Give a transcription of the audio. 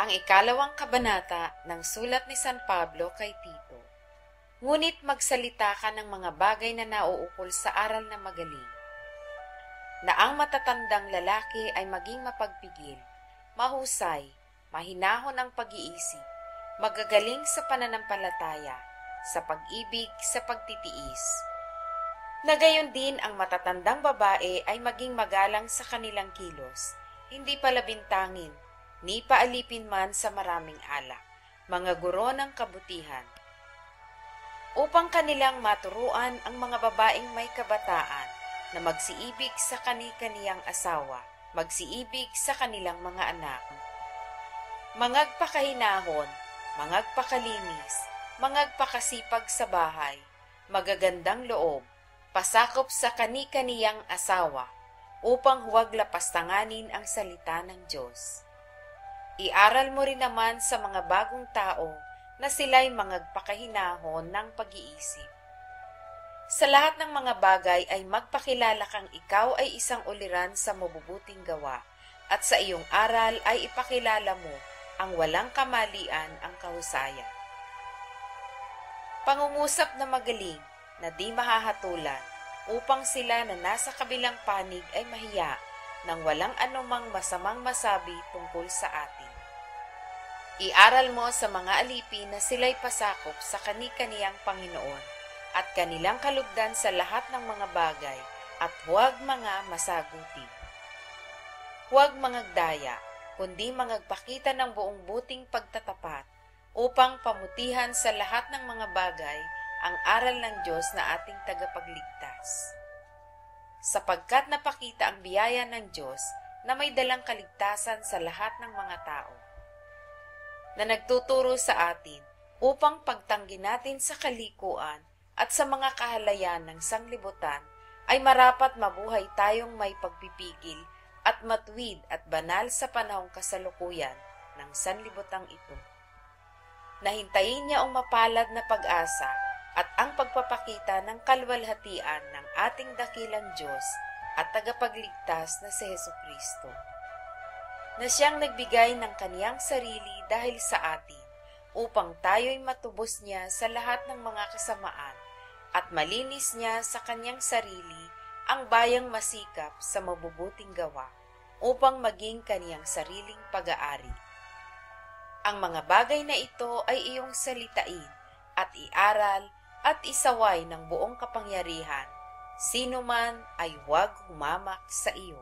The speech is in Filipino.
ang ikalawang kabanata ng sulat ni San Pablo kay Tito. Ngunit magsalita ka ng mga bagay na nauukol sa aral na magaling, na ang matatandang lalaki ay maging mapagpigil, mahusay, mahinahon ang pag-iisip, magagaling sa pananampalataya, sa pag-ibig, sa pagtitiis. Na gayon din ang matatandang babae ay maging magalang sa kanilang kilos, hindi palabintangin, ni paalipin man sa maraming alak, mga guro ng kabutihan, upang kanilang maturuan ang mga babaeng may kabataan na magsiibig sa kani-kaniyang asawa, magsiibig sa kanilang mga anak, mangagpakahinahon, mangagpakalinis, mangagpakasipag sa bahay, magagandang loob, pasakop sa kani-kaniyang asawa, upang huwag lapastanganin ang salita ng Diyos. Iaral mo rin naman sa mga bagong tao na sila'y mangagpakahinahon ng pag-iisip. Sa lahat ng mga bagay ay magpakilala kang ikaw ay isang uliran sa mabubuting gawa, at sa iyong aral ay ipakilala mo ang walang kamalian ang kahusayan. Pangungusap na magaling, na di mahahatulan, upang sila na nasa kabilang panig ay mahiya, nang walang anumang masamang masabi tungkol sa atin. Iaral mo sa mga alipin na sila'y pasakop sa kani-kaniyang Panginoon at kanilang kalugdan sa lahat ng mga bagay, at huwag mga masaguti. Huwag mangagdaya, kundi mangagpakita ng buong buting pagtatapat, upang pamutihan sa lahat ng mga bagay ang aral ng Diyos na ating tagapagligtas. Sapagkat napakita ang biyaya ng Diyos na may dalang kaligtasan sa lahat ng mga tao, na nagtuturo sa atin upang pagtanggi natin sa kalikuan at sa mga kahalayan ng sanglibutan ay marapat mabuhay tayong may pagpipigil at matuwid at banal sa panahong kasalukuyan ng sanlibutang ito. Nahintayin niya ang mapalad na pag-asa at ang pagpapakita ng kalwalhatian ng ating dakilang Diyos at tagapagligtas na si Jesucristo, na siyang nagbigay ng kaniyang sarili dahil sa atin, upang tayo'y matubos niya sa lahat ng mga kasamaan at malinis niya sa kaniyang sarili ang bayang masikap sa mabubuting gawa, upang maging kaniyang sariling pag-aari. Ang mga bagay na ito ay iyong salitain at iaral at isaway ng buong kapangyarihan. Sino man ay huwag humamak sa iyo.